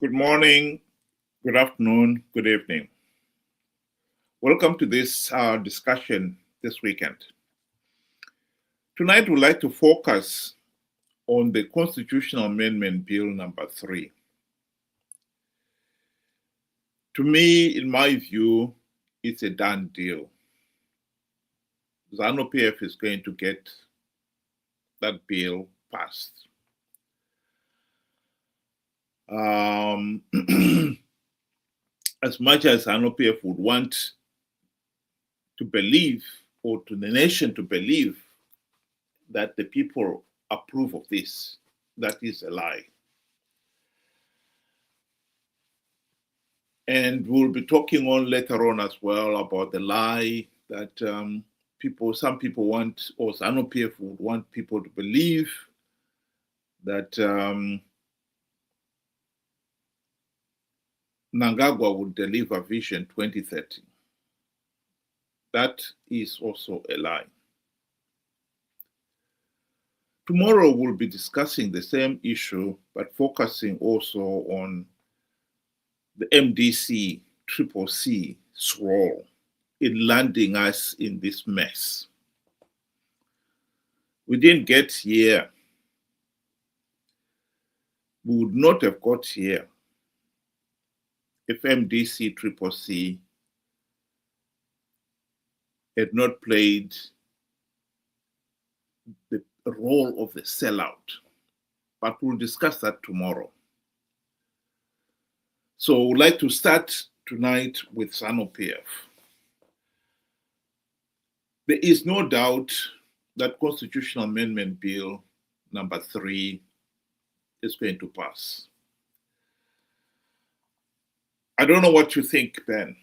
Good morning, good afternoon, good evening. Welcome to this discussion this weekend. Tonight, we'd like to focus on the Constitutional Amendment Bill number 3. To me, in my view, it's a done deal. ZANU-PF is going to get that bill passed. As much as ZANU-PF would want to believe, or to the nation to believe, that the people approve of this, that is a lie. And we'll be talking on later on as well about the lie that some people want, or ZANU-PF would want people to believe that Mnangagwa would deliver Vision 2030. That is also a lie. Tomorrow we'll be discussing the same issue, but focusing also on the MDC CCC's role in landing us in this mess. We didn't get here. We would not have got here if MDC CCC had not played the role of the sellout. But we'll discuss that tomorrow. So we'd like to start tonight with ZANU-PF. There is no doubt that Constitutional Amendment Bill number 3 is going to pass. I don't know what you think, Ben.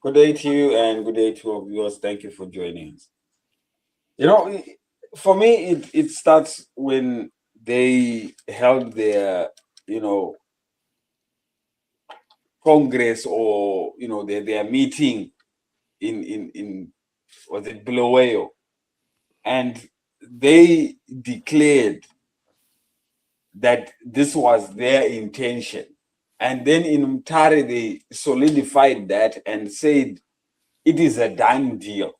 Good day to you and good day to our viewers. Thank you for joining us. You know, for me, it starts when they held their, Congress, or, their meeting in was it Bulawayo, and they declared that this was their intention. And then in Mtare, they solidified that and said it is a done deal.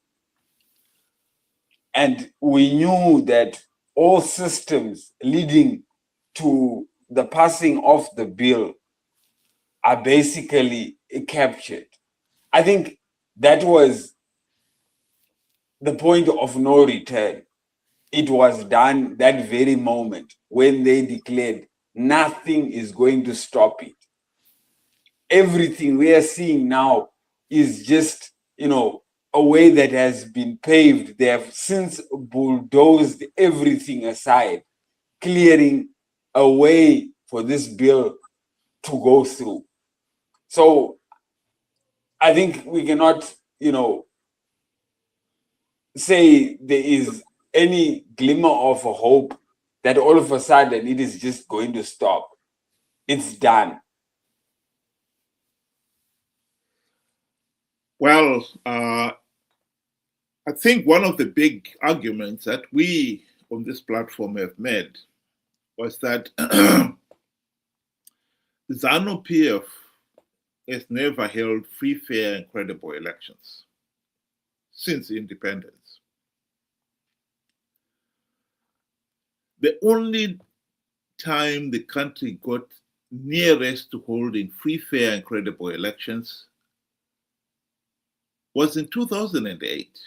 And we knew that all systems leading to the passing of the bill are basically captured. I think that was the point of no return. It was done that very moment when they declared nothing is going to stop it. Everything we are seeing now is just, a way that has been paved. They have since bulldozed everything aside, clearing a way for this bill to go through. So I think we cannot, say there is any glimmer of a hope that all of a sudden it is just going to stop. It's done. Well, I think one of the big arguments that we on this platform have made was that ZANU-PF has never held free, fair, and credible elections since independence. The only time the country got nearest to holding free, fair, and credible elections was in 2008,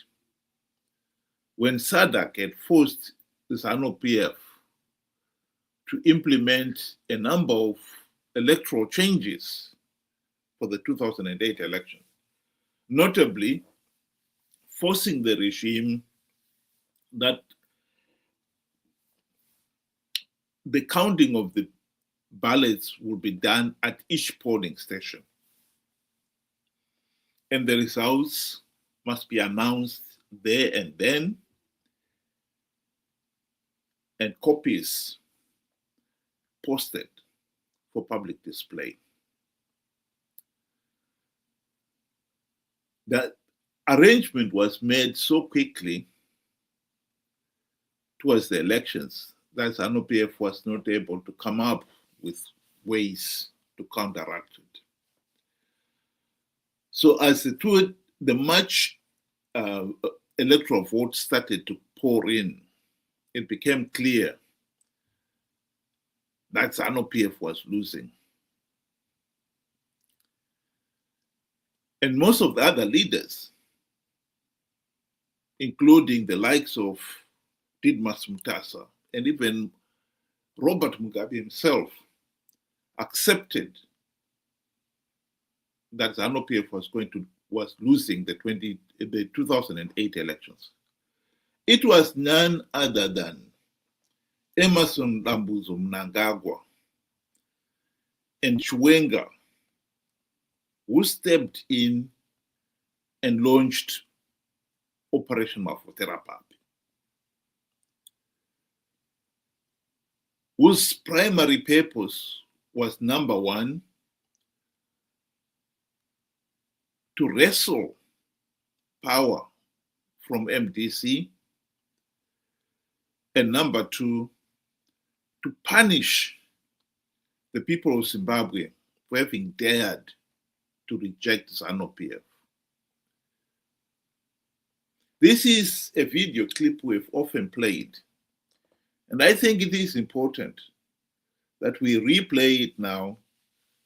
when SADC had forced the ZANU-PF to implement a number of electoral changes for the 2008 election, notably forcing the regime that the counting of the ballots would be done at each polling station, and the results must be announced there and then, and copies posted for public display. That arrangement was made so quickly towards the elections that ZANU-PF was not able to come up with ways to counteract it. So as the March electoral votes started to pour in, it became clear that ZANU-PF was losing. And most of the other leaders, including the likes of Didmas Mutasa and even Robert Mugabe himself, accepted that ZANU-PF was losing the 2008 elections. It was none other than Emmerson Dambuzo Mnangagwa and Chiwenga who stepped in and launched Operation Mafoterapapi, whose primary purpose was, number one, to wrestle power from MDC, and number two, to punish the people of Zimbabwe for having dared to reject ZANU-PF. This is a video clip we've often played, and I think it is important that we replay it now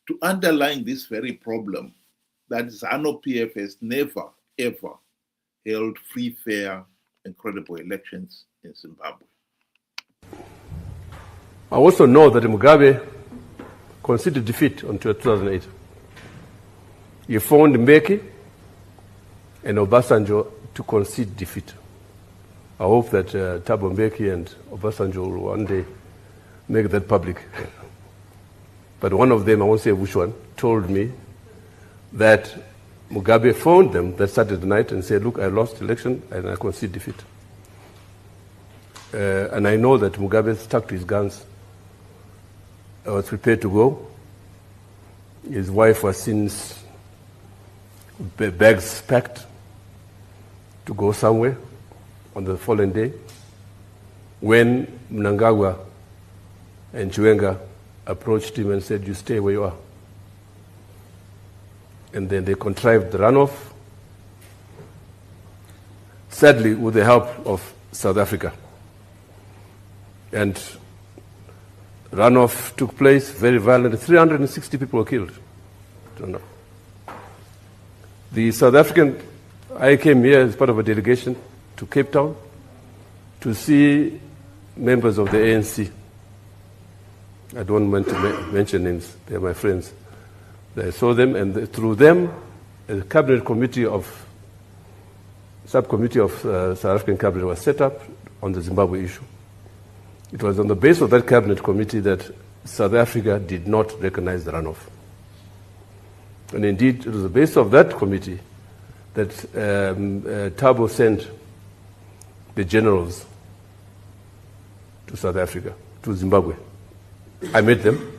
to underline this very problem that ZANU-PF has never, ever held free, fair, and credible elections in Zimbabwe. I also know that Mugabe conceded defeat in 2008. He phoned Mbeki and Obasanjo to concede defeat. I hope that Thabo Mbeki and Obasanjo will one day make that public. But one of them, I won't say which one, told me that Mugabe phoned them that Saturday night and said, look, I lost the election and I concede defeat. And I know that Mugabe stuck to his guns. I was prepared to go. His wife was since bags packed to go somewhere on the following day when Mnangagwa and Chiwenga approached him and said, you stay where you are. And then they contrived the runoff, sadly with the help of South Africa. And runoff took place, very violent. 360 people were killed. I don't know. The South African, I came here as part of a delegation to Cape Town to see members of the ANC. I don't want to mention names, they're my friends. I saw them, and through them, a cabinet committee subcommittee of South African cabinet was set up on the Zimbabwe issue. It was on the basis of that cabinet committee that South Africa did not recognize the runoff. And indeed, it was the basis of that committee that Thabo sent the generals to South Africa, to Zimbabwe. I met them,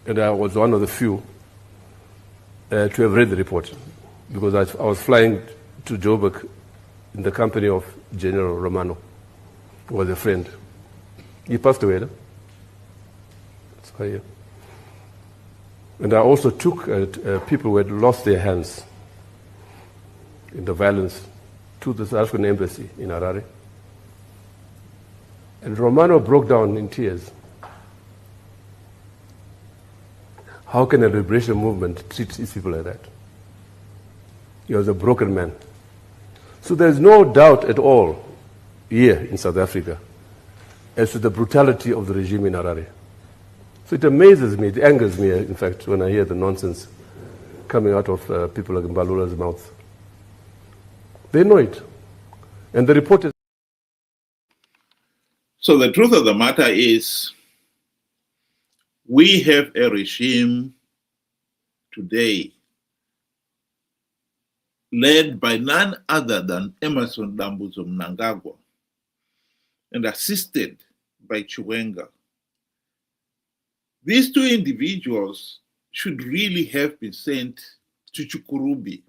and I was one of the few to have read the report, because I was flying to Joburg in the company of General Romano, who was a friend. He passed away, no? That's why, yeah. And I also took people who had lost their hands in the violence to the South African embassy in Harare. And Romano broke down in tears. How can a liberation movement treat these people like that? He was a broken man. So there's no doubt at all here in South Africa as to the brutality of the regime in Harare. So it amazes me, it angers me, in fact, when I hear the nonsense coming out of people like Mbalula's mouth. They know it. And the report is... So the truth of the matter is, we have a regime today led by none other than Emmerson Dambuzo Mnangagwa and assisted by Chiwenga. These two individuals should really have been sent to Chukurubi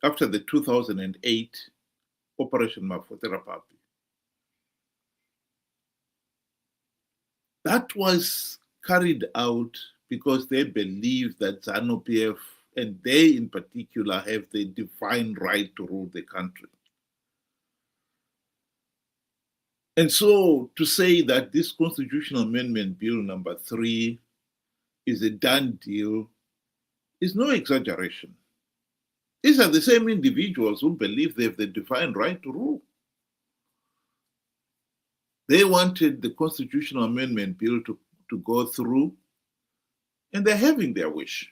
after the 2008 Operation Mafoterapapi. That was carried out because they believe that ZANU-PF, and they in particular, have the divine right to rule the country. And so to say that this constitutional amendment bill number 3 is a done deal is no exaggeration. These are the same individuals who believe they have the divine right to rule. They wanted the constitutional amendment bill to go through, and they're having their wish.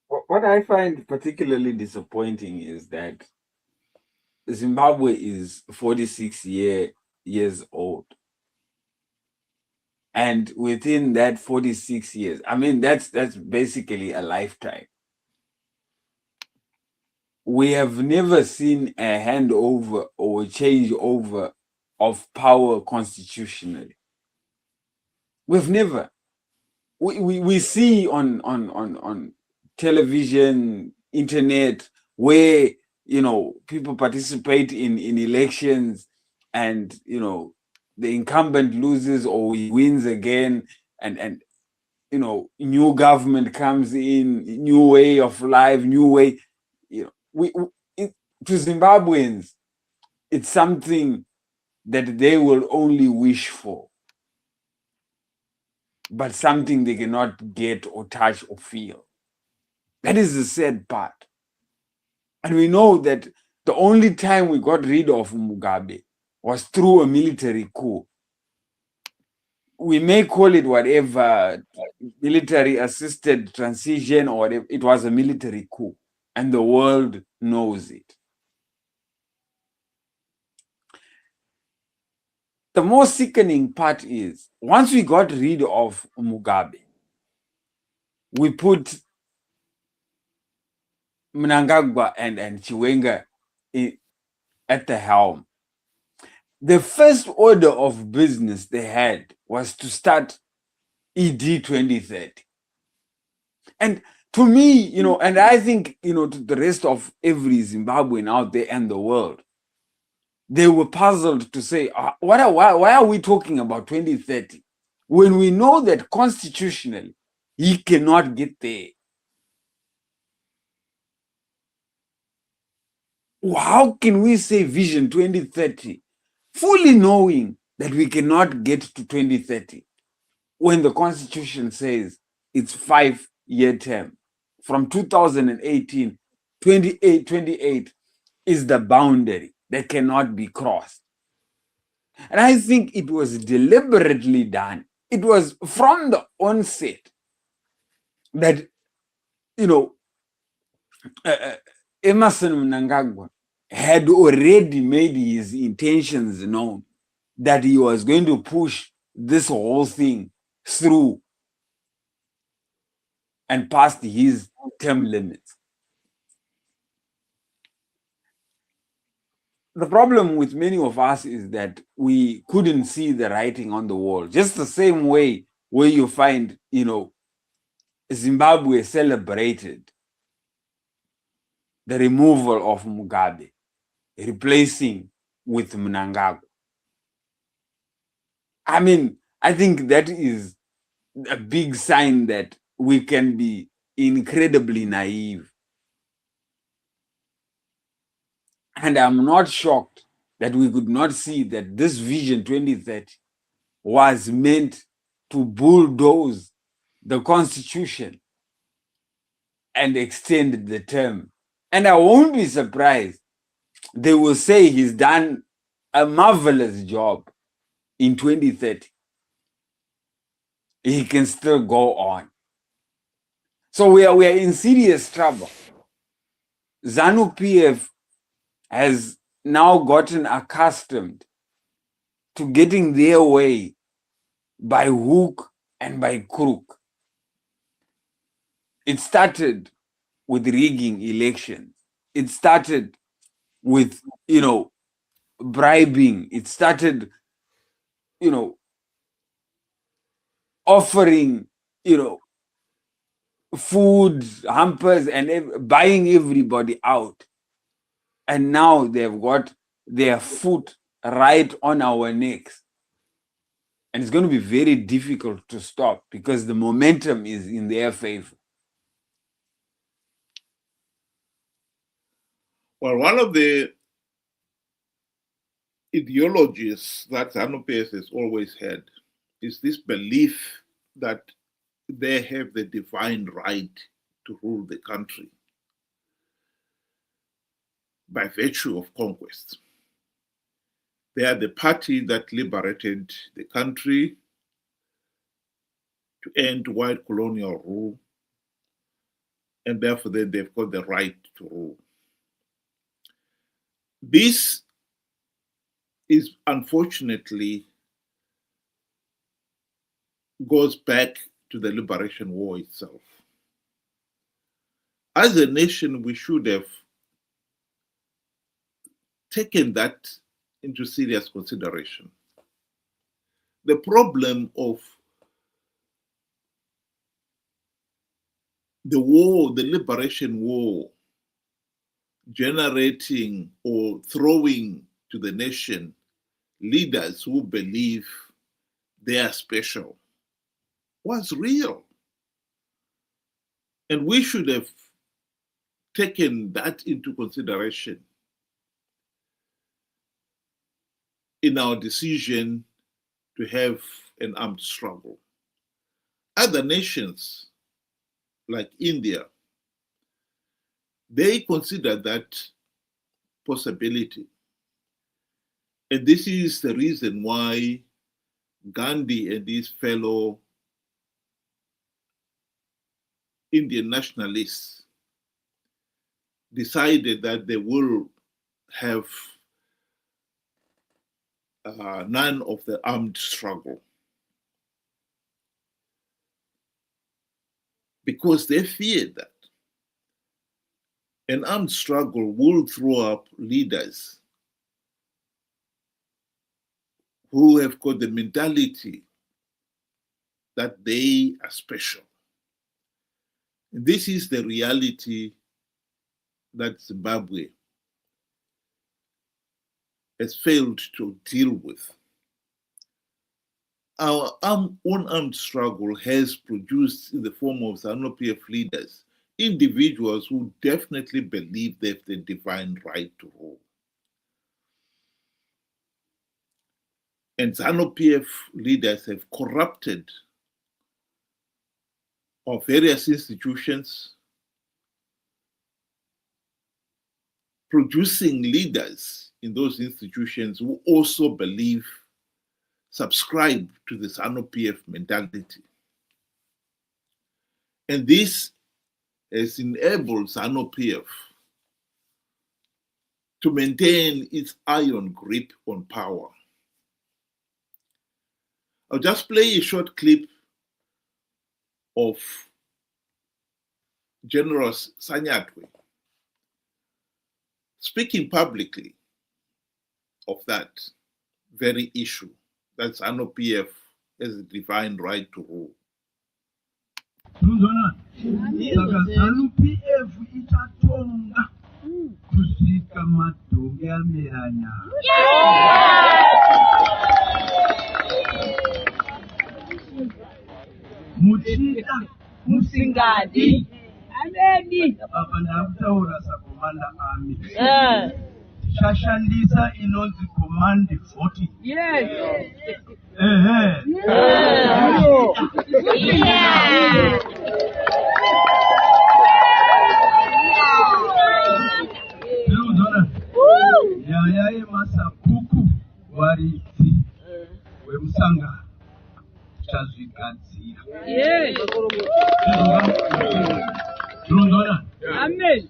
What I find particularly disappointing is that Zimbabwe is 46 years old. And within that 46 years, I mean, that's basically a lifetime. We have never seen a handover or a changeover of power constitutionally. We've never. We see on television, internet, where people participate in elections, and the incumbent loses or he wins again, and new government comes in, new way of life, new way. To Zimbabweans, it's something that they will only wish for, but something they cannot get or touch or feel. That is the sad part. And we know that the only time we got rid of Mugabe was through a military coup. We may call it whatever, military assisted transition, or whatever. It was a military coup, and the world knows it. The most sickening part is, once we got rid of Mugabe, we put Mnangagwa and Chiwenga at the helm. The first order of business they had was to start ED 2030. And to me, and I think, to the rest of every Zimbabwean out there and the world, they were puzzled to say, why are we talking about 2030 when we know that constitutionally he cannot get there? How can we say Vision 2030, fully knowing that we cannot get to 2030 when the Constitution says it's 5-year term? From 2018, 28 is the boundary that cannot be crossed. And I think it was deliberately done. It was from the onset that, Emerson Mnangagwa had already made his intentions known that he was going to push this whole thing through and past his term limits. The problem with many of us is that we couldn't see the writing on the wall. Just the same way where you find, Zimbabwe celebrated the removal of Mugabe, replacing with Mnangagwa. I mean, I think that is a big sign that we can be incredibly naive. And I'm not shocked that we could not see that this Vision 2030 was meant to bulldoze the Constitution and extend the term. And I won't be surprised they will say he's done a marvelous job in 2030. He can still go on. So we are in serious trouble. ZANU-PF has now gotten accustomed to getting their way by hook and by crook. It started with rigging elections. It started with, bribing. It started, offering, food, hampers, and buying everybody out. And now they've got their foot right on our necks. And it's going to be very difficult to stop because the momentum is in their favor. Well, one of the ideologies that ZANU-PF has always had is this belief that they have the divine right to rule the country by virtue of conquest. They are the party that liberated the country to end white colonial rule, and therefore they've got the right to rule. This is unfortunately goes back to the liberation war itself. As a nation, we should have taken that into serious consideration. The problem of the war, the liberation war, generating or throwing to the nation leaders who believe they are special, was real. And we should have taken that into consideration in our decision to have an armed struggle. Other nations like India, they consider that possibility. And this is the reason why Gandhi and his fellow Indian nationalists decided that they will have none of the armed struggle, because they feared that an armed struggle will throw up leaders who have got the mentality that they are special. And this is the reality that Zimbabwe has failed to deal with. Our own armed struggle has produced, in the form of ZANU-PF leaders, individuals who definitely believe they have the divine right to rule. And ZANU-PF leaders have corrupted our various institutions, producing leaders in those institutions who also believe, subscribe to the ZANU-PF mentality. And this has enabled ZANU-PF to maintain its iron grip on power. I'll just play a short clip of General Sanyatwe speaking publicly of that very issue, that ZANU-PF has a divine right to rule. ZANU-PF itatonga kusvika madhonge ameranya. Muchida musingadi. Ameni. Apa ndakutaura sakomanda ami. Shashandisa inonzi command voting. Yes. Nyaya yemasabhuku waridzi wemusangano tichazvigadzira. Tinozona? Amen.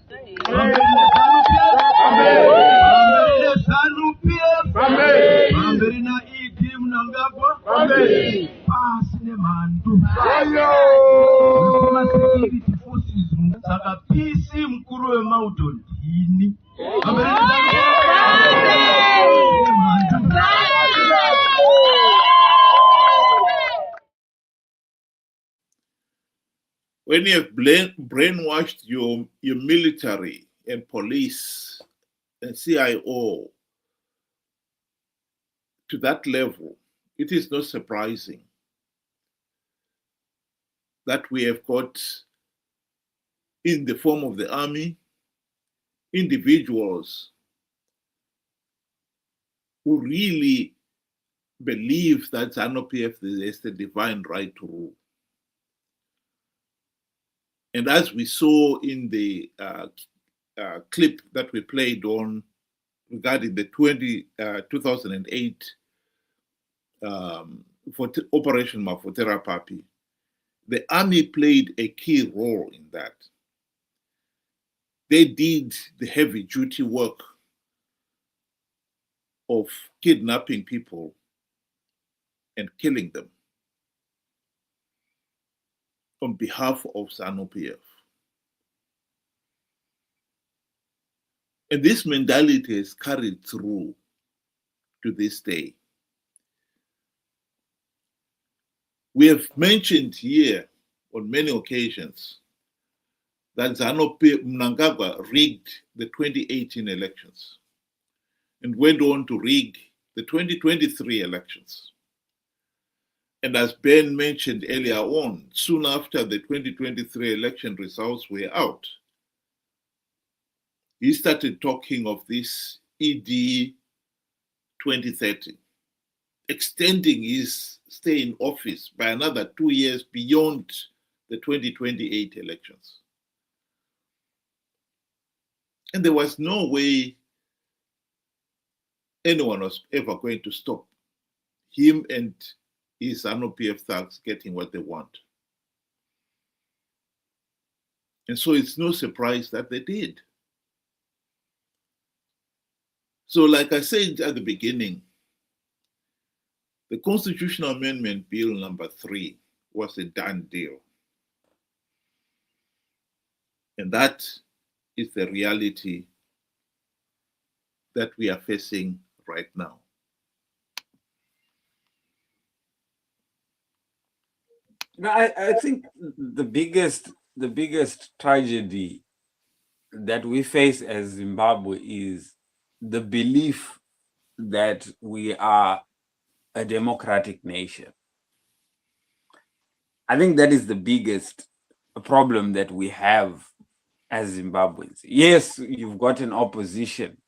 ZANU-PF. Vamberi naED Mnangagwa. Pasi nemhandu. Security forces saka PC mkuru wemauto ndini. When you have brainwashed your military and police and CIO to that level, it is not surprising that we have got, in the form of the army, individuals who really believe that ZANU-PF has the divine right to rule. And as we saw in the clip that we played on regarding the 2008 for Operation Mafutera Papi, the army played a key role in that. They did the heavy duty work of kidnapping people and killing them on behalf of ZANU-PF. And this mentality is carried through to this day. We have mentioned here on many occasions that ZANU-PF Mnangagwa rigged the 2018 elections and went on to rig the 2023 elections. And as Ben mentioned earlier on, soon after the 2023 election results were out, he started talking of this ED 2030, extending his stay in office by another 2 years beyond the 2028 elections. And there was no way anyone was ever going to stop him and his ZANU-PF thugs getting what they want. And so it's no surprise that they did. So like I said at the beginning, the Constitutional Amendment Bill number 3 was a done deal. And that is the reality that we are facing right now. I think the biggest tragedy that we face as Zimbabwe is the belief that we are a democratic nation. I think that is the biggest problem that we have as Zimbabweans. Yes, you've got an opposition.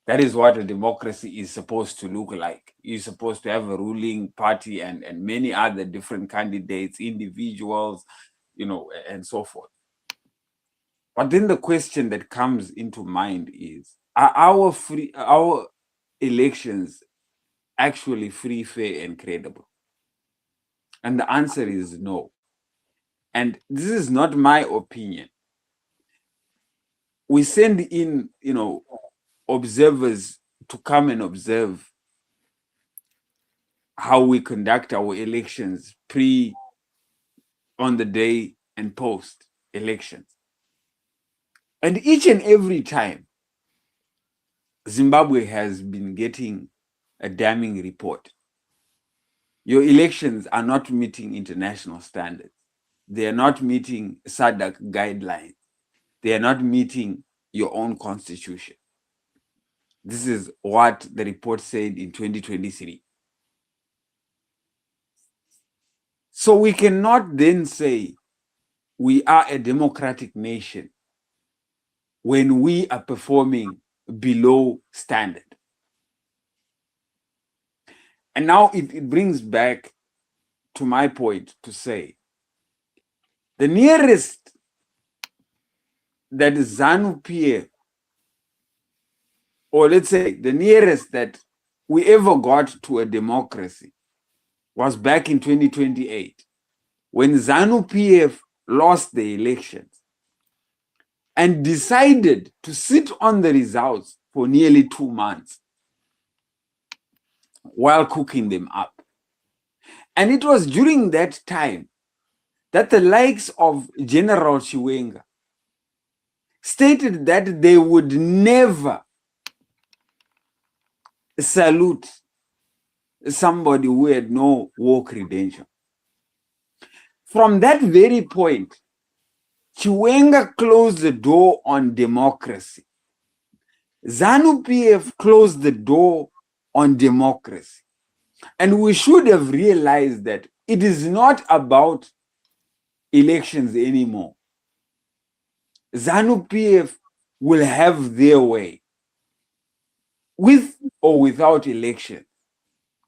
That is what a democracy is supposed to look like. You're supposed to have a ruling party and many other different candidates, individuals, and so forth. But then the question that comes into mind is, are our elections actually free, fair, and credible? And the answer is no. And this is not my opinion. We send in, observers to come and observe how we conduct our elections pre, on the day, and post elections. And each and every time, Zimbabwe has been getting a damning report. Your elections are not meeting international standards. They are not meeting SADC guidelines. They are not meeting your own constitution. This is what the report said in 2023. So we cannot then say we are a democratic nation when we are performing below standard. And now it brings back to my point to say, the nearest that ZANU-PF, or let's say the nearest that we ever got to a democracy, was back in 2028, when ZANU-PF lost the elections and decided to sit on the results for nearly 2 months while cooking them up. And it was during that time that the likes of General Chiwenga stated that they would never salute somebody who had no war credential. From that very point, Chiwenga closed the door on democracy, ZANU-PF closed the door on democracy. And we should have realized that it is not about elections anymore. ZANU-PF will have their way, with or without elections,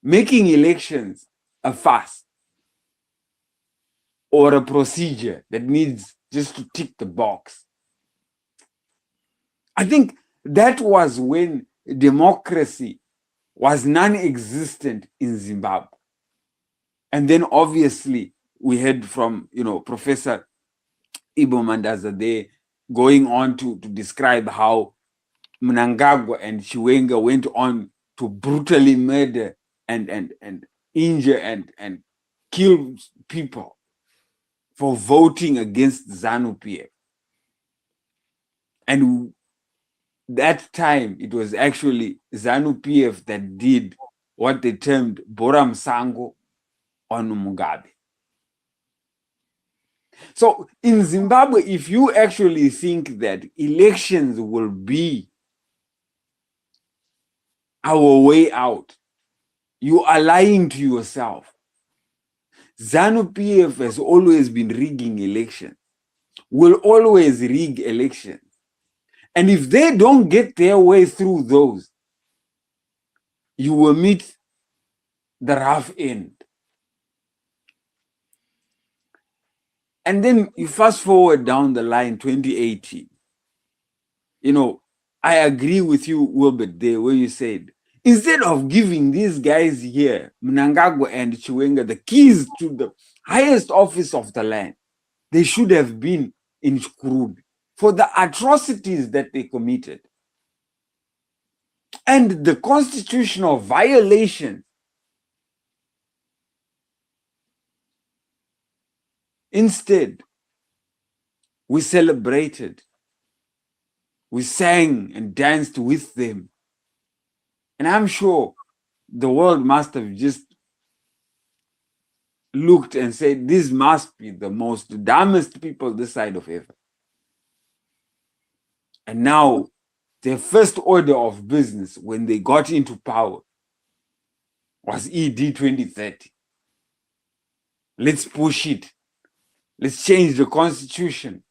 making elections a farce or a procedure that needs just to tick the box. I think that was when democracy was non-existent in Zimbabwe. And then obviously we heard from, Professor Ibo Mandaza there going on to describe how Mnangagwa and Chiwenga went on to brutally murder and injure and kill people for voting against ZANU-PF. And that time, it was actually ZANU-PF that did what they termed Bora Msango on Mugabe. So in Zimbabwe, if you actually think that elections will be our way out, you are lying to yourself. ZANU-PF has always been rigging elections, will always rig elections. And if they don't get their way through those, you will meet the rough end. And then you fast forward down the line, 2018. I agree with you, Wilbert, there where you said, instead of giving these guys here, Mnangagwa and Chiwenga, the keys to the highest office of the land, they should have been in Shkurud for the atrocities that they committed and the constitutional violation. Instead, we celebrated, we sang and danced with them. And I'm sure the world must have just looked and said, these must be the most dumbest people this side of heaven. And now, their first order of business when they got into power was ED 2030. Let's push it. Let's change the constitution.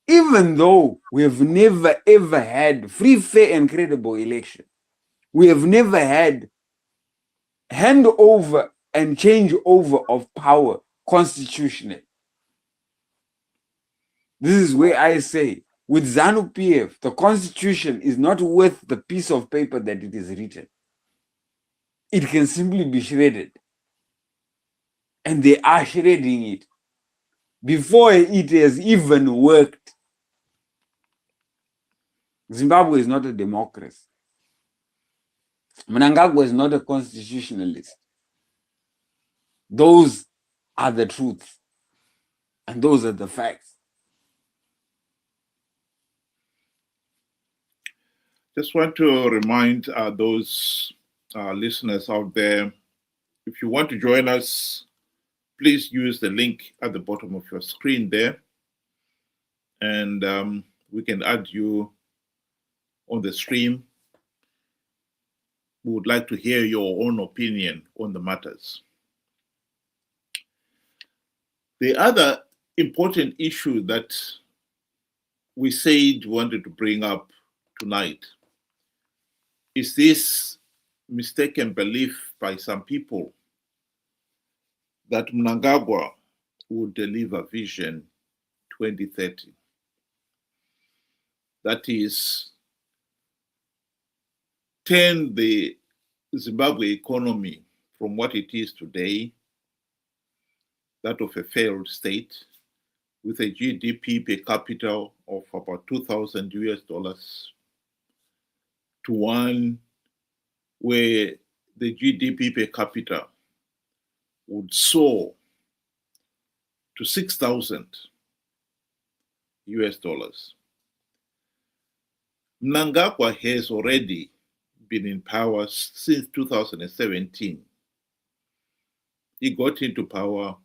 Even though we have never ever had free, fair, and credible election, we have never had handover and changeover of power constitutionally. This is where I say, with ZANU-PF, the constitution is not worth the piece of paper that it is written. It can simply be shredded. And they are shredding it before it has even worked. Zimbabwe is not a democracy. Mnangagwa is not a constitutionalist. Those are the truths. And those are the facts. Just want to remind those listeners out there, if you want to join us, please use the link at the bottom of your screen there, and we can add you on the stream. We would like to hear your own opinion on the matters. The other important issue that we said we wanted to bring up tonight is this mistaken belief by some people that Mnangagwa would deliver Vision 2030. That is, turn the Zimbabwe economy from what it is today, that of a failed state, with a GDP per capita of about $2,000 to one where the GDP per capita would soar to $6,000. Mnangagwa has already been in power since 2017. He got into power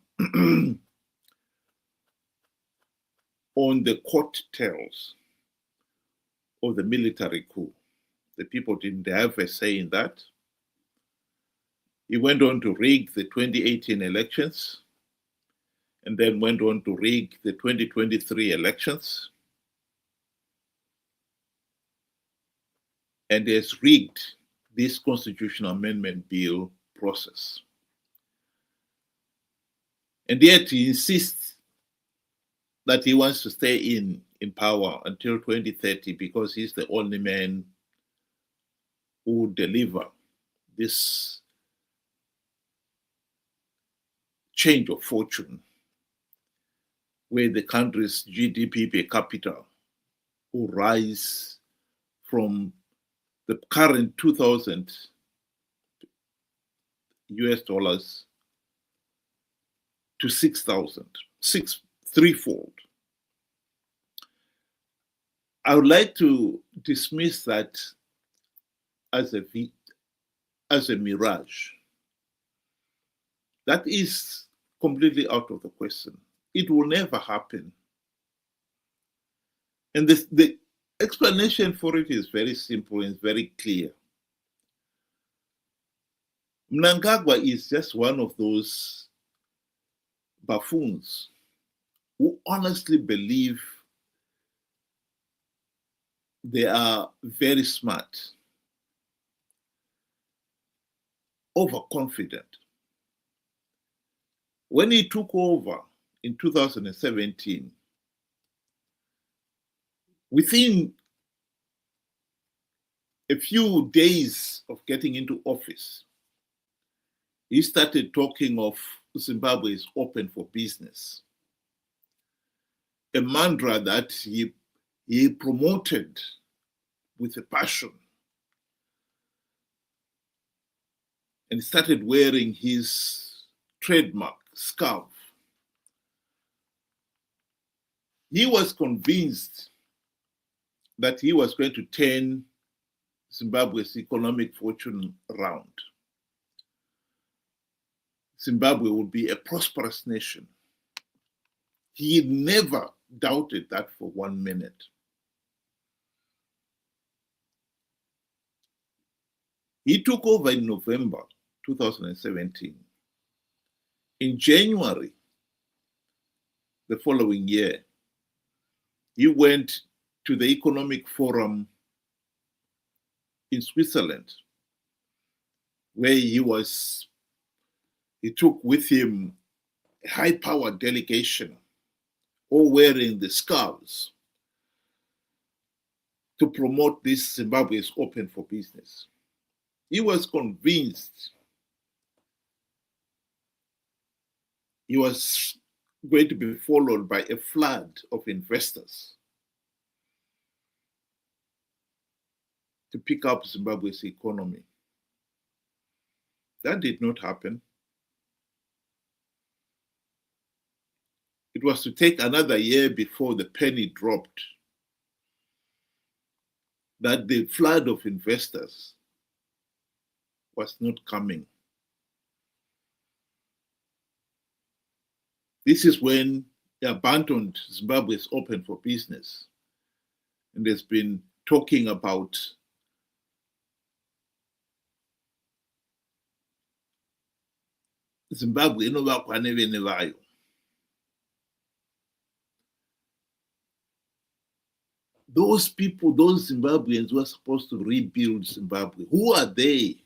on the coattails of the military coup. The people didn't have a say in that. He went on to rig the 2018 elections and then went on to rig the 2023 elections. And has rigged this constitutional amendment bill process. And yet he insists that he wants to stay in power until 2030 because he's the only man who will deliver this change of fortune where the country's GDP per capita will rise from the current 2,000 US dollars to 6,000, threefold. I would like to dismiss that as a mirage. That is completely out of the question. It will never happen. And the explanation for it is very simple and very clear. Mnangagwa is just one of those buffoons who honestly believe they are very smart, overconfident. When he took over in 2017, within a few days of getting into office, he started talking of Zimbabwe is open for business, a mantra that he promoted with a passion, and started wearing his trademark scarf. He was convinced that he was going to turn Zimbabwe's economic fortune around. Zimbabwe would be a prosperous nation. He never doubted that for 1 minute. He took over in November 2017. In January, the following year, he went to the Economic Forum in Switzerland, where he took with him a high-powered delegation, all wearing the scarves, to promote this Zimbabwe is open for business. He was convinced he was going to be followed by a flood of investors to pick up Zimbabwe's economy. That did not happen. It was to take another year before the penny dropped that the flood of investors was not coming. This is when he abandoned Zimbabwe is open for business and has been talking about Zimbabwe inovakwa nevene vayo. Those people, those Zimbabweans who are supposed to rebuild Zimbabwe, who are they?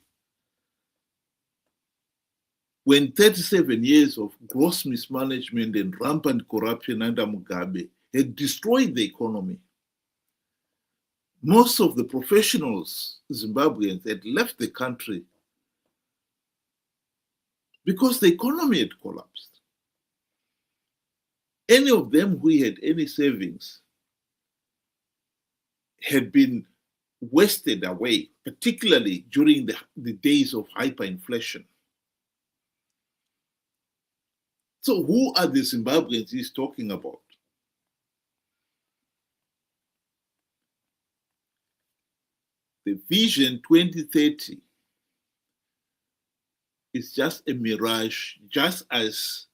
When 37 years of gross mismanagement and rampant corruption under Mugabe had destroyed the economy, most of the professionals, Zimbabweans, had left the country because the economy had collapsed. Any of them who had any savings had been wasted away, particularly during the days of hyperinflation. So who are the Zimbabweans he's talking about? The Vision 2030 is just a mirage, just as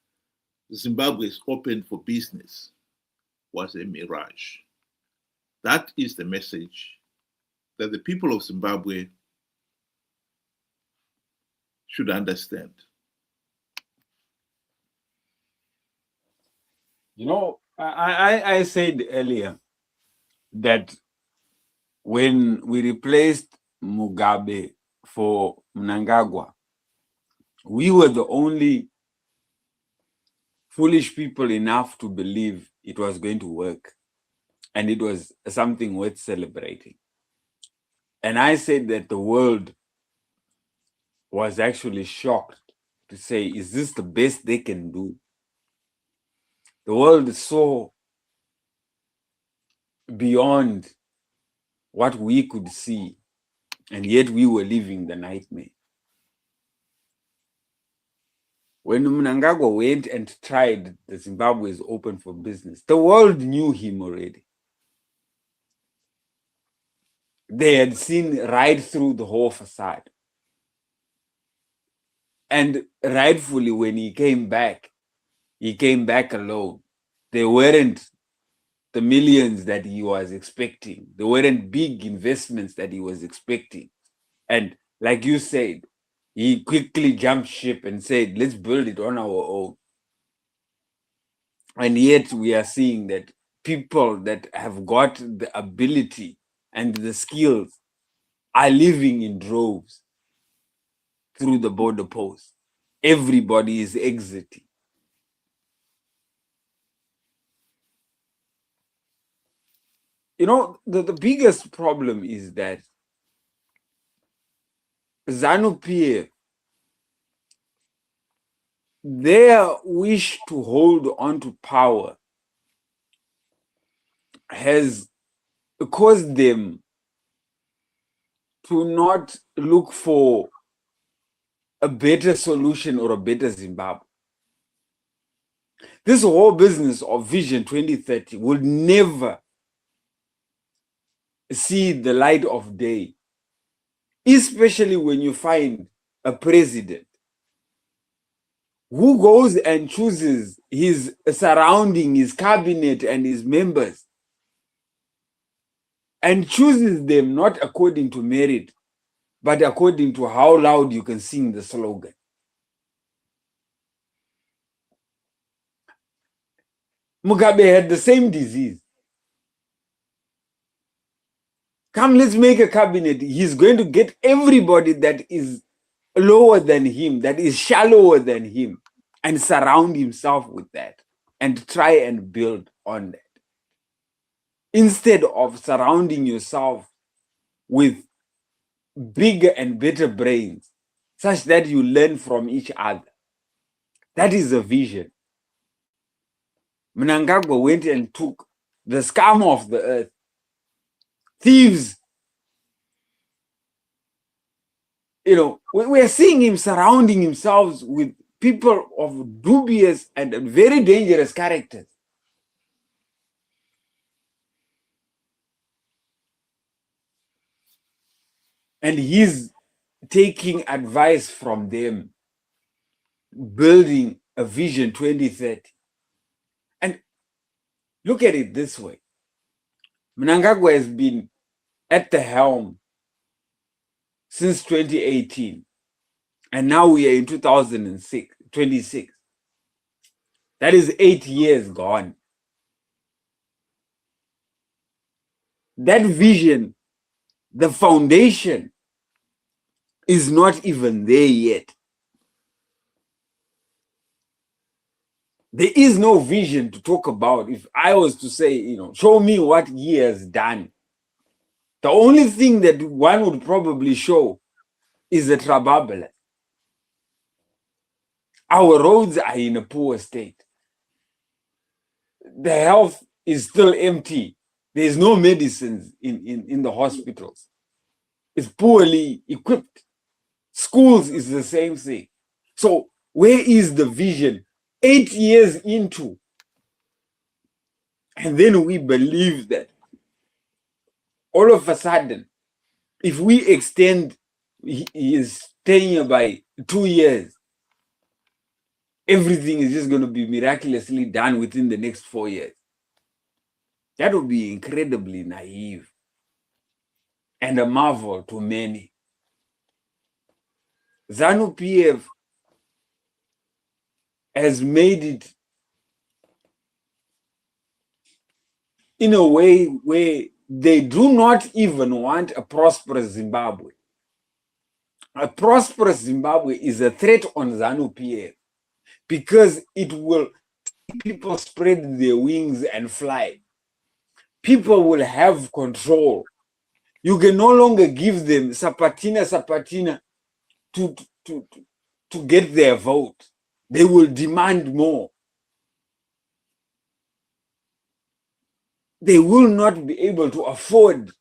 Zimbabwe is open for business was a mirage. That is the message that the people of Zimbabwe should understand. You know, I said earlier that when we replaced Mugabe for Mnangagwa, we were the only foolish people enough to believe it was going to work and it was something worth celebrating. And I said that the world was actually shocked to say, is this the best they can do? The world saw beyond what we could see, and yet we were living the nightmare. When Mnangagwa went and tried the Zimbabwe's open for business, the world knew him already. They had seen right through the whole facade. And rightfully, when he came back alone. There weren't the millions that he was expecting. There weren't big investments that he was expecting. And like you said, he quickly jumped ship and said, let's build it on our own. And yet we are seeing that people that have got the ability and the skills are living in droves through the border post. Everybody is exiting. You know, the biggest problem is that ZANU-PF, their wish to hold on to power has caused them to not look for a better solution or a better Zimbabwe. This whole business of Vision 2030 will never see the light of day, especially when you find a president who goes and chooses his surrounding, his cabinet and his members, and chooses them not according to merit, but according to how loud you can sing the slogan. Mugabe had the same disease. Come, let's make a cabinet. He's going to get everybody that is lower than him, that is shallower than him, and surround himself with that and try and build on that. Instead of surrounding yourself with bigger and better brains, such that you learn from each other. That is a vision. Mnangagwa went and took the scum of the earth, thieves. You know, we are seeing him surrounding himself with people of dubious and very dangerous characters. And he's taking advice from them, building a Vision 2030. And look at it this way. Mnangagwa has been at the helm since 2018. And now we are in 2026. That is 8 years gone. That vision, the foundation, is not even there yet. There is no vision to talk about. If I was to say, you know, show me what he has done, the only thing that one would probably show is a trababela. Our roads are in a poor state. The health is still empty. There's no medicines in the hospitals. It's poorly equipped. Schools is the same thing. So where is the vision? 8 years into. And then we believe that all of a sudden, if we extend his tenure by 2 years, everything is just going to be miraculously done within the next 4 years. That would be incredibly naive and a marvel to many. ZANU-PF has made it in a way where they do not even want a prosperous Zimbabwe. A prosperous Zimbabwe is a threat on ZANU-PF because it will make people spread their wings and fly. People will have control. You can no longer give them sapatina to get their vote. They will demand more. They will not be able to afford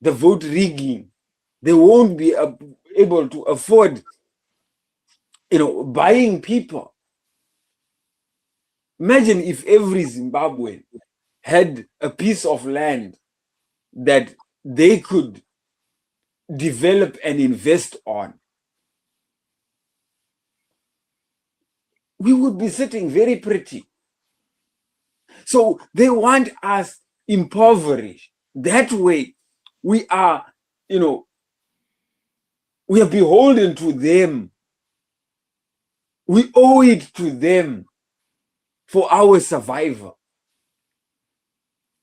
the vote rigging. They won't be able to afford, buying people. Imagine if every Zimbabwean had a piece of land that they could develop and invest on. We would be sitting very pretty. So they want us impoverished. That way, we are beholden to them. We owe it to them for our survival.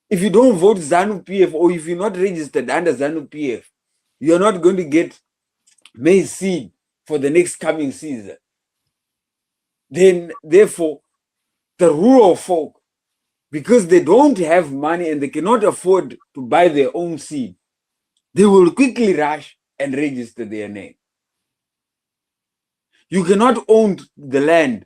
If you don't vote ZANU-PF, or if you're not registered under ZANU-PF, you're not going to get maize seed for the next coming season. Then, therefore, the rural folk, because they don't have money and they cannot afford to buy their own seed, they will quickly rush and register their name. You cannot own the land.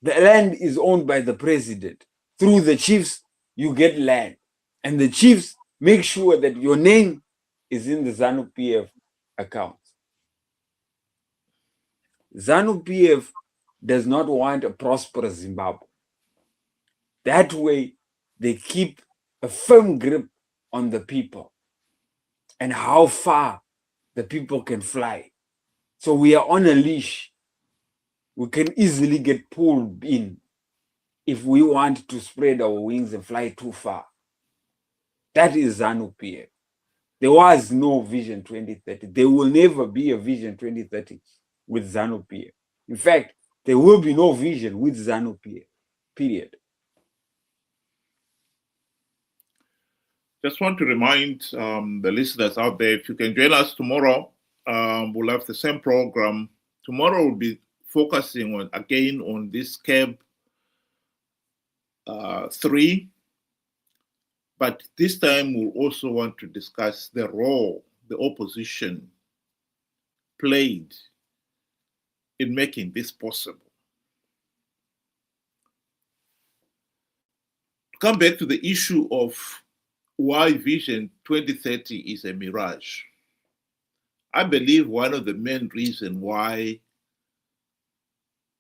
The land is owned by the president. Through the chiefs, you get land. And the chiefs make sure that your name is in the ZANU-PF account. ZANU-PF does not want a prosperous Zimbabwe. That way, they keep a firm grip on the people and how far the people can fly. So we are on a leash. We can easily get pulled in if we want to spread our wings and fly too far. That is ZANU-PF. There was no Vision 2030. There will never be a Vision 2030 with ZANU-PF. In fact, there will be no vision with ZANU-PF, period. Just want to remind the listeners out there, if you can join us tomorrow, we'll have the same program. Tomorrow we'll be focusing on this CAB3, but this time we'll also want to discuss the role the opposition played in making this possible. To come back to the issue of why Vision 2030 is a mirage, I believe one of the main reasons why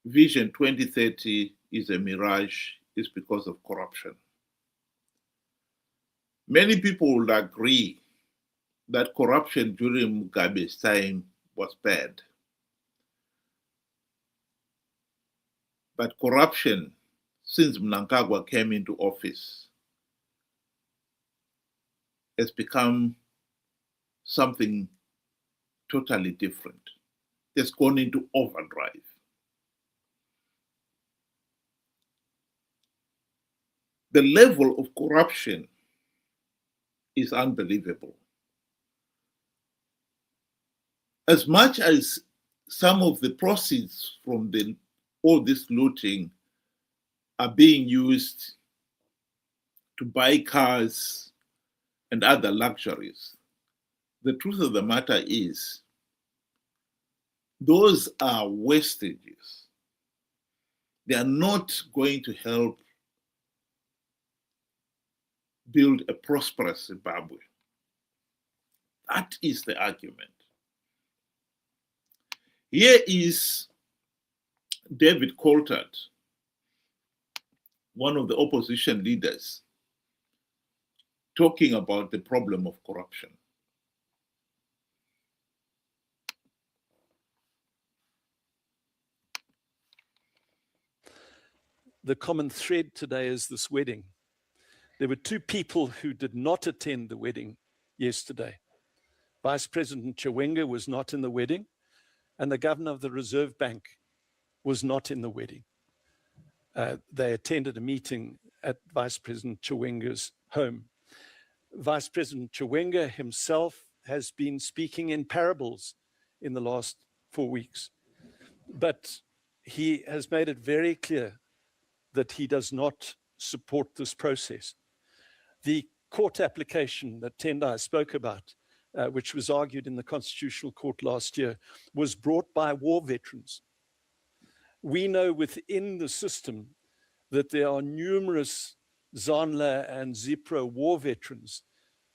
Vision 2030 is a mirage is because of corruption. Many people would agree that corruption during Mugabe's time was bad. But corruption since Mnangagwa came into office has become something totally different. It's gone into overdrive. The level of corruption is unbelievable. As much as some of the proceeds from all this looting are being used to buy cars and other luxuries, the truth of the matter is those are wastages. They are not going to help build a prosperous Zimbabwe. That is the argument. Here is David Coulthard, one of the opposition leaders, talking about the problem of corruption. The common thread today is this wedding. There were two people who did not attend the wedding yesterday. Vice President Chiwenga was not in the wedding, and the governor of the Reserve Bank was not in the wedding. They attended a meeting at Vice President Chiwenga's home. Vice President Chiwenga himself has been speaking in parables in the last 4 weeks, but he has made it very clear that he does not support this process. The court application that Tendai spoke about, which was argued in the Constitutional Court last year, was brought by war veterans. We know within the system that there are numerous Zanla and Zipro war veterans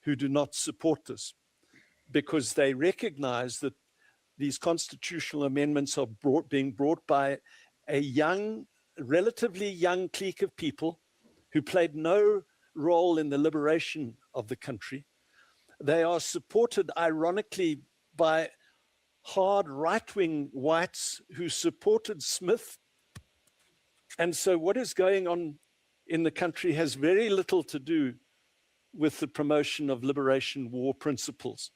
who do not support this because they recognize that these constitutional amendments are being brought by a young, relatively young clique of people who played no role in the liberation of the country. They are supported, ironically, by hard right-wing whites who supported Smith. And so what is going on in the country has very little to do with the promotion of liberation war principles.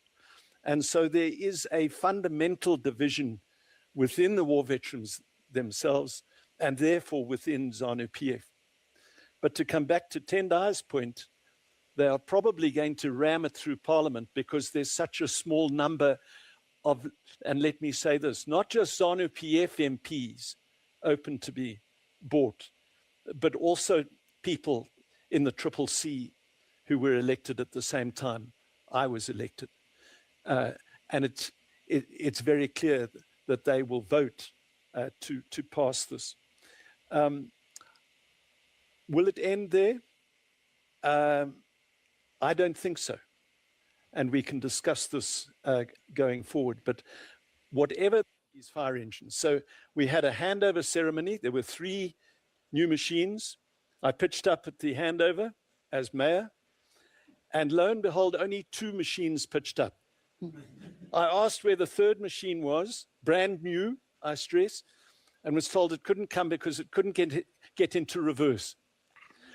And so there is a fundamental division within the war veterans themselves and therefore within ZANU-PF. But to come back to Tendai's point, they are probably going to ram it through Parliament because there's such a small number of, and let me say this, not just ZANU-PF MPs open to be bought, but also people in the CCC who were elected at the same time I was elected. And it's very clear that they will vote to pass this. Will it end there? I don't think so. And we can discuss this going forward. But whatever these fire engines. So we had a handover ceremony. There were 3 new machines. I pitched up at the handover as mayor. And lo and behold, only 2 machines pitched up. I asked where the 3rd machine was, brand new, I stress, and was told it couldn't come because it couldn't get into reverse.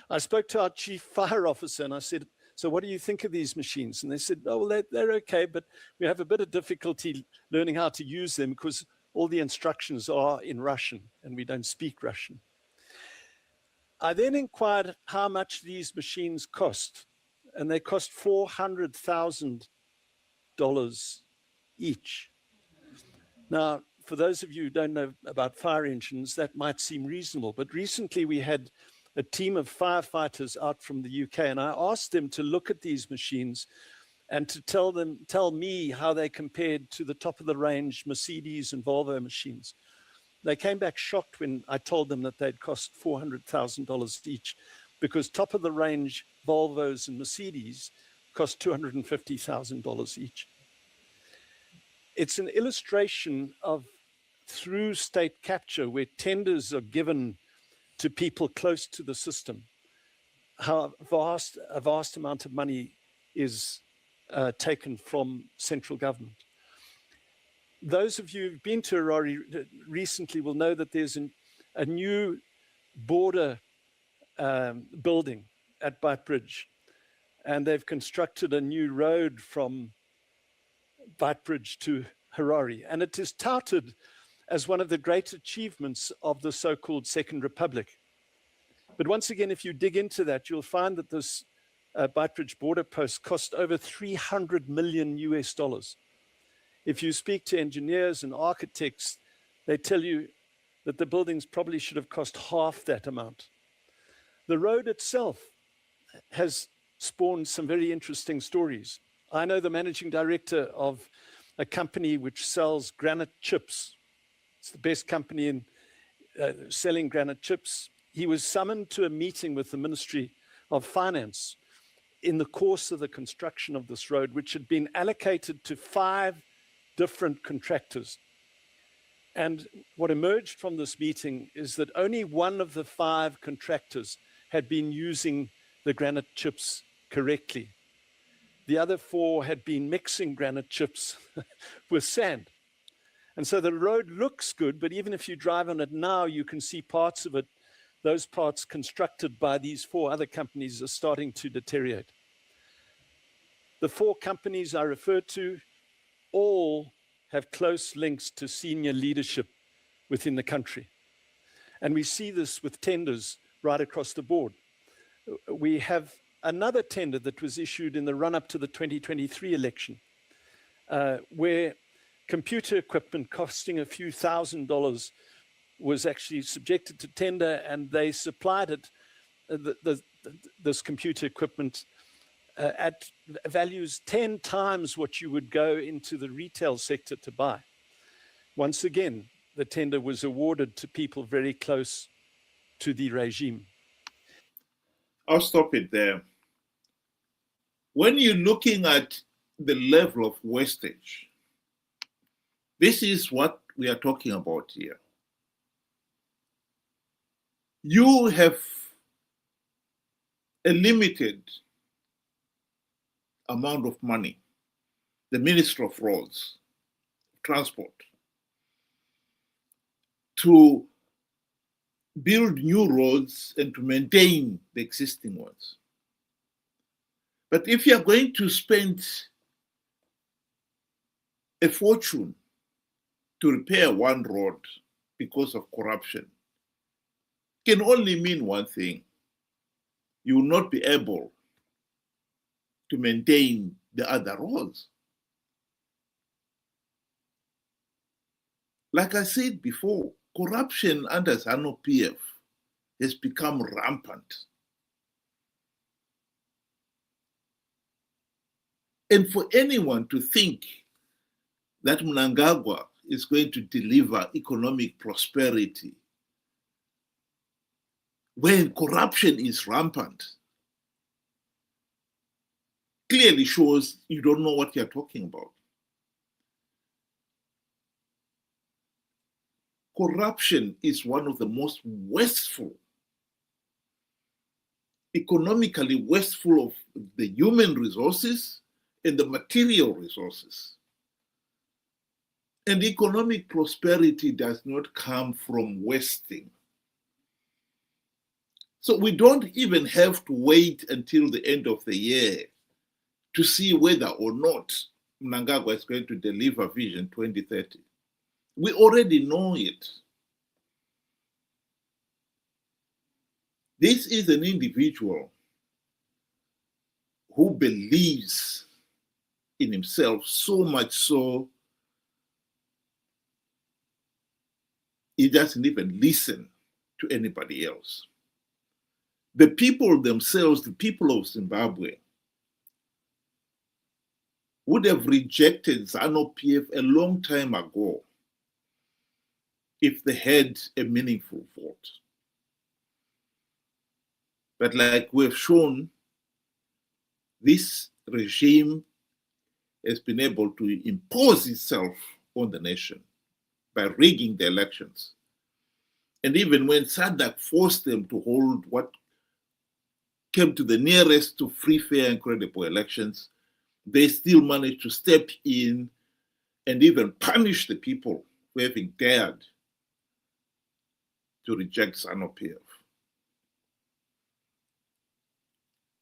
I spoke to our chief fire officer and I said, so what do you think of these machines? And they said, oh, well, they're okay, but we have a bit of difficulty learning how to use them because all the instructions are in Russian and we don't speak Russian. I then inquired how much these machines cost, and they cost $400,000 each. Now, for those of you who don't know about fire engines, that might seem reasonable, but recently we had a team of firefighters out from the UK, and I asked them to look at these machines and to tell me how they compared to the top of the range Mercedes and Volvo machines. They came back shocked when I told them that they'd cost $400,000 each, because top of the range Volvos and Mercedes cost $250,000 each. It's an illustration of through state capture where tenders are given to people close to the system, how a vast amount of money is taken from central government. Those of you who've been to Harare recently will know that there's a new border building at Beitbridge, and they've constructed a new road from Beitbridge to Harare, and it is touted as one of the great achievements of the so-called Second Republic. But once again, if you dig into that, you'll find that this Beitbridge border post cost over $300 million US. If you speak to engineers and architects, they tell you that the buildings probably should have cost half that amount. The road itself has spawned some very interesting stories. I know the managing director of a company which sells granite chips. It's the best company in selling granite chips. He was summoned to a meeting with the Ministry of Finance in the course of the construction of this road, which had been allocated to 5 different contractors. And what emerged from this meeting is that only one of the 5 contractors had been using the granite chips correctly. The other 4 had been mixing granite chips with sand. And so the road looks good, but even if you drive on it now, you can see parts of it those parts constructed by these 4 other companies are starting to deteriorate. The 4 companies I referred to all have close links to senior leadership within the country. And we see this with tenders right across the board. We have another tender that was issued in the run-up to the 2023 election, where computer equipment costing a few $1,000s was actually subjected to tender, and they supplied it, this computer equipment, at values 10 times what you would go into the retail sector to buy. Once again, the tender was awarded to people very close to the regime. I'll stop it there. When you're looking at the level of wastage, this is what we are talking about here. You have a limited amount of money, the Minister of Roads, Transport, to build new roads and to maintain the existing ones. But if you're going to spend a fortune to repair one road because of corruption, can only mean one thing: you will not be able to maintain the other roads. Like I said before, corruption under ZANU-PF has become rampant. And for anyone to think that Mnangagwa is going to deliver economic prosperity when corruption is rampant clearly shows you don't know what you're talking about. Corruption is one of the most wasteful, economically wasteful of the human resources and the material resources. And economic prosperity does not come from wasting. So we don't even have to wait until the end of the year to see whether or not Mnangagwa is going to deliver Vision 2030. We already know it. This is an individual who believes in himself so much so he doesn't even listen to anybody else. The people themselves, the people of Zimbabwe, would have rejected ZANU-PF a long time ago if they had a meaningful vote. But like we've shown, this regime has been able to impose itself on the nation by rigging the elections. And even when SADC forced them to hold what came to the nearest to free, fair, and credible elections, they still managed to step in and even punish the people for having dared to reject ZANU-PF.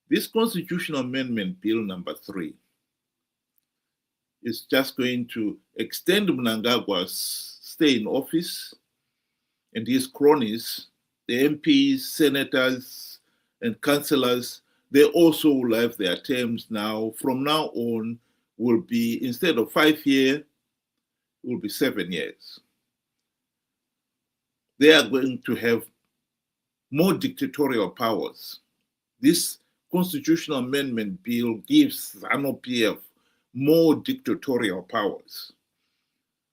This constitutional amendment bill number 3 is just going to extend Mnangagwa's stay in office, and his cronies, the MPs, senators, and councillors, they also will have their terms now. From now on, will be, instead of 5 years, will be 7 years. They are going to have more dictatorial powers. This constitutional amendment bill gives ZANU-PF more dictatorial powers.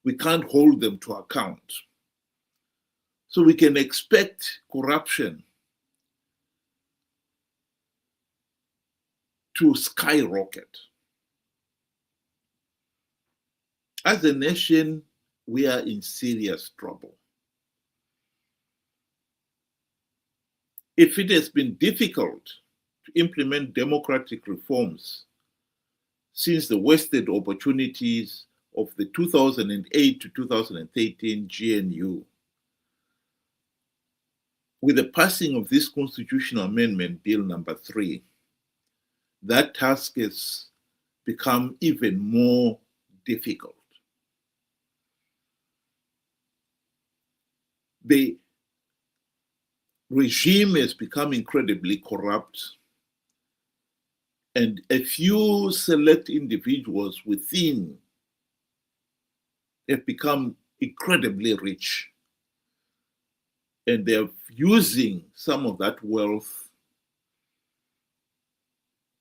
We can't hold them to account. So we can expect corruption to skyrocket. As a nation, we are in serious trouble. If it has been difficult to implement democratic reforms since the wasted opportunities of the 2008 to 2013 GNU, with the passing of this constitutional amendment, Bill number 3, that task has become even more difficult. The regime has become incredibly corrupt, and a few select individuals within have become incredibly rich, and they're using some of that wealth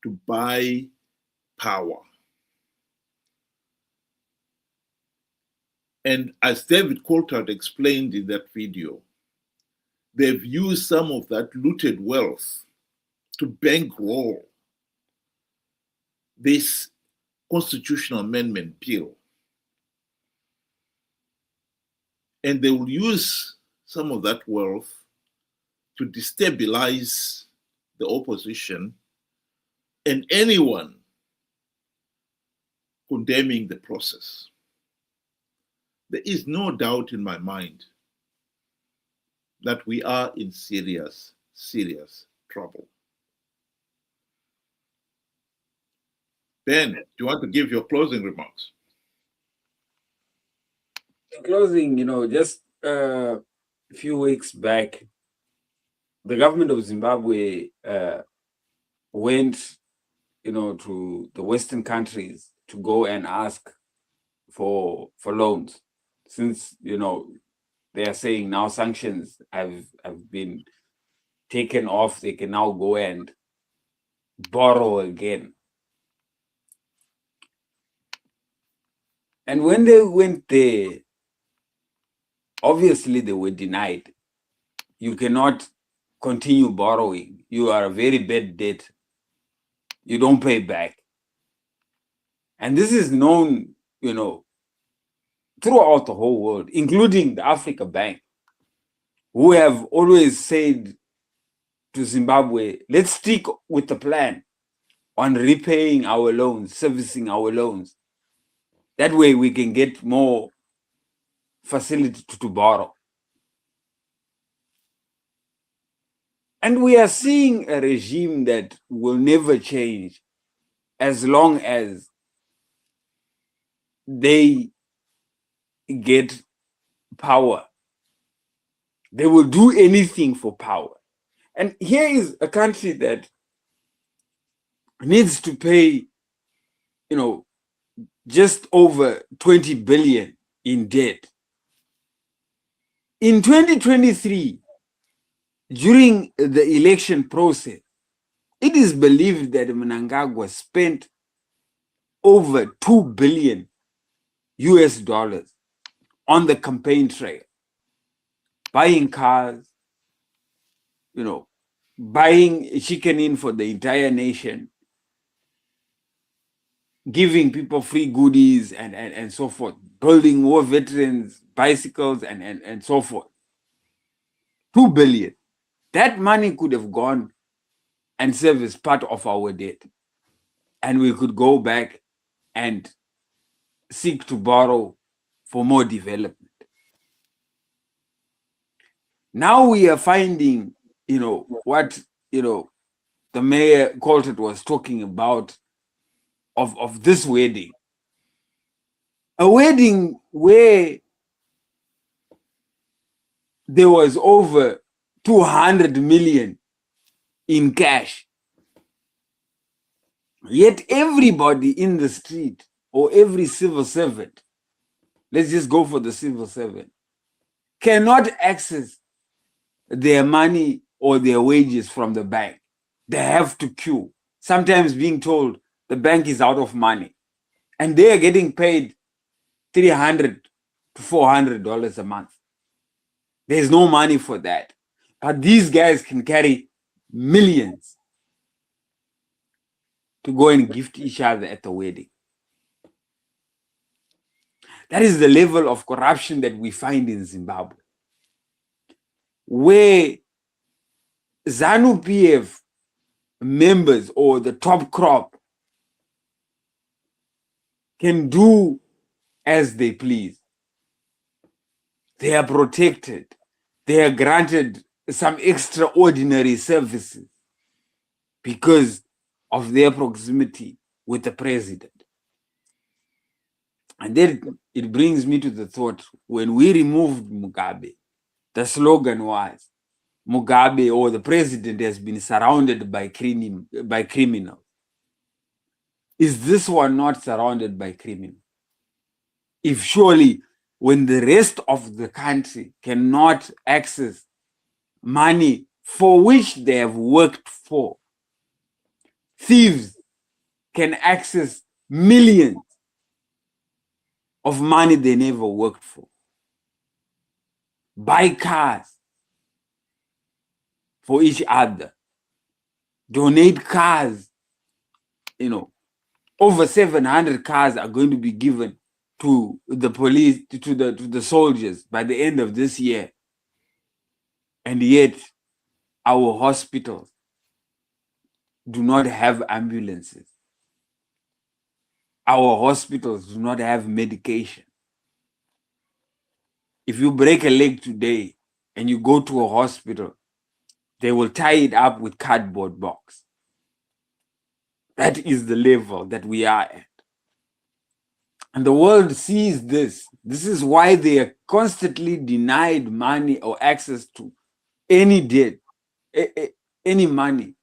to buy power. And as David Coulthard explained in that video, they've used some of that looted wealth to bankroll this constitutional amendment bill. And they will use some of that wealth to destabilize the opposition and anyone condemning the process. There is no doubt in my mind that we are in serious, serious trouble. Ben, do you want to give your closing remarks? In closing, just a few weeks back, the government of Zimbabwe went, to the Western countries to go and ask for loans, since they are saying now sanctions have been taken off. They can now go and borrow again. And when they went there, obviously they were denied. You cannot continue borrowing. You are a very bad debt. You don't pay back. And this is known, throughout the whole world, including the Africa Bank, who have always said to Zimbabwe, let's stick with the plan on repaying our loans, servicing our loans. That way we can get more facility to borrow. And we are seeing a regime that will never change as long as they get power. They will do anything for power. And here is a country that needs to pay, just over 20 billion in debt. In 2023, during the election process, it is believed that Mnangagwa spent over 2 billion US dollars on the campaign trail, buying cars, buying chicken in for the entire nation, giving people free goodies and so forth, building war veterans, bicycles and so forth. 2 billion. That money could have gone and served as part of our debt. And we could go back and seek to borrow for more development. Now we are finding, what, the mayor Coulthard was talking about of this wedding. A wedding where there was over 200 million in cash. Yet everybody in the street or every civil servant, let's just go for the civil servant, cannot access their money or their wages from the bank. They have to queue, sometimes being told the bank is out of money. And they are getting paid $300 to $400 a month. There's no money for that. But these guys can carry millions to go and gift each other at the wedding. That is the level of corruption that we find in Zimbabwe, where ZANU-PF members or the top crop can do as they please. They are protected. They are granted some extraordinary services because of their proximity with the president. And then it brings me to the thought, when we removed Mugabe, the slogan was, Mugabe or the president has been surrounded by criminals. Is this one not surrounded by criminals? If surely when the rest of the country cannot access money for which they have worked for, thieves can access millions of money they never worked for, buy cars for each other, donate cars, over 700 cars are going to be given to the police, to the soldiers by the end of this year. And yet our hospitals do not have ambulances. Our hospitals do not have medication. If you break a leg today and you go to a hospital, they will tie it up with cardboard box. That is the level that we are at. And the world sees this. This is why they are constantly denied money or access to any debt, any money,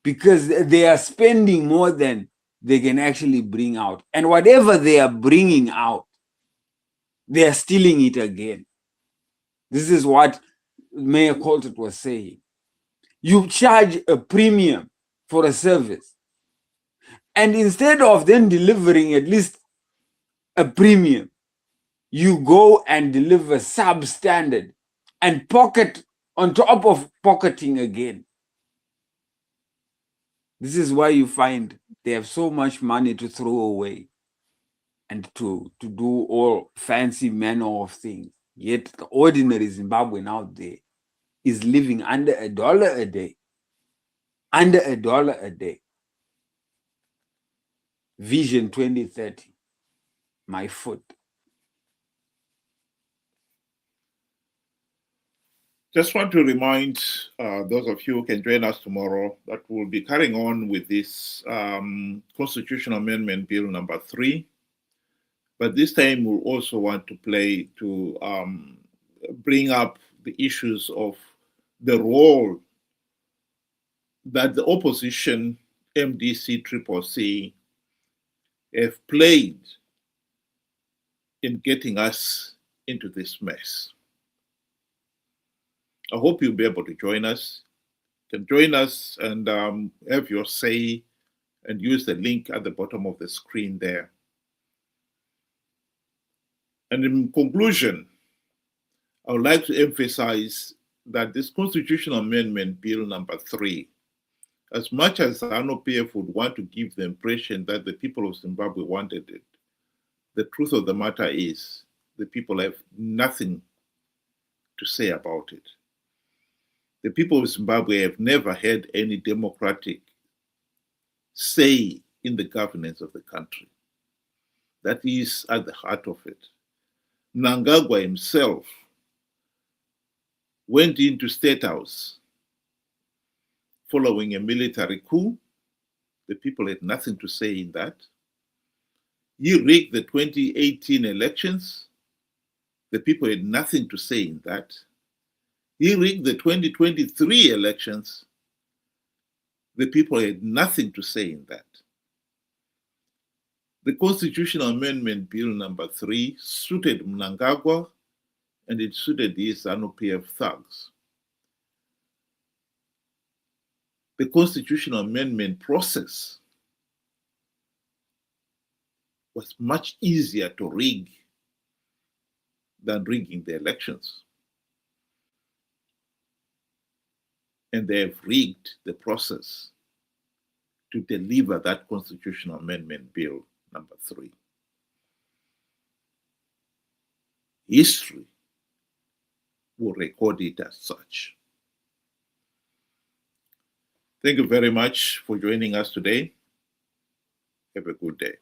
because they are spending more than they can actually bring out. And whatever they are bringing out, they are stealing it again. This is what Mayor Colton was saying. You charge a premium for a service, and instead of then delivering at least a premium, you go and deliver substandard and pocket on top of pocketing again. This is why you find they have so much money to throw away and to do all fancy manner of things. Yet the ordinary Zimbabwean out there is living under $1 a day. Under $1 a day. Vision 2030. My foot. Just want to remind those of you who can join us tomorrow that we'll be carrying on with this Constitutional Amendment Bill number 3. But this time we'll also want to bring up the issues of the role that the opposition, MDC, CCC, have played in getting us into this mess. I hope you'll be able to join us. You can join us and have your say and use the link at the bottom of the screen there. And in conclusion, I would like to emphasize that this Constitutional Amendment Bill number 3, as much as the ZANU-PF would want to give the impression that the people of Zimbabwe wanted it, the truth of the matter is the people have nothing to say about it. The people of Zimbabwe have never had any democratic say in the governance of the country. That is at the heart of it. Mnangagwa himself went into State House following a military coup. The people had nothing to say in that. He rigged the 2018 elections. The people had nothing to say in that. He rigged the 2023 elections. The people had nothing to say in that. The Constitutional Amendment Bill number 3 suited Mnangagwa and it suited these ZANU-PF thugs. The Constitutional Amendment process was much easier to rig than rigging the elections. And they have rigged the process to deliver that Constitutional Amendment Bill number 3. History will record it as such. Thank you very much for joining us today. Have a good day.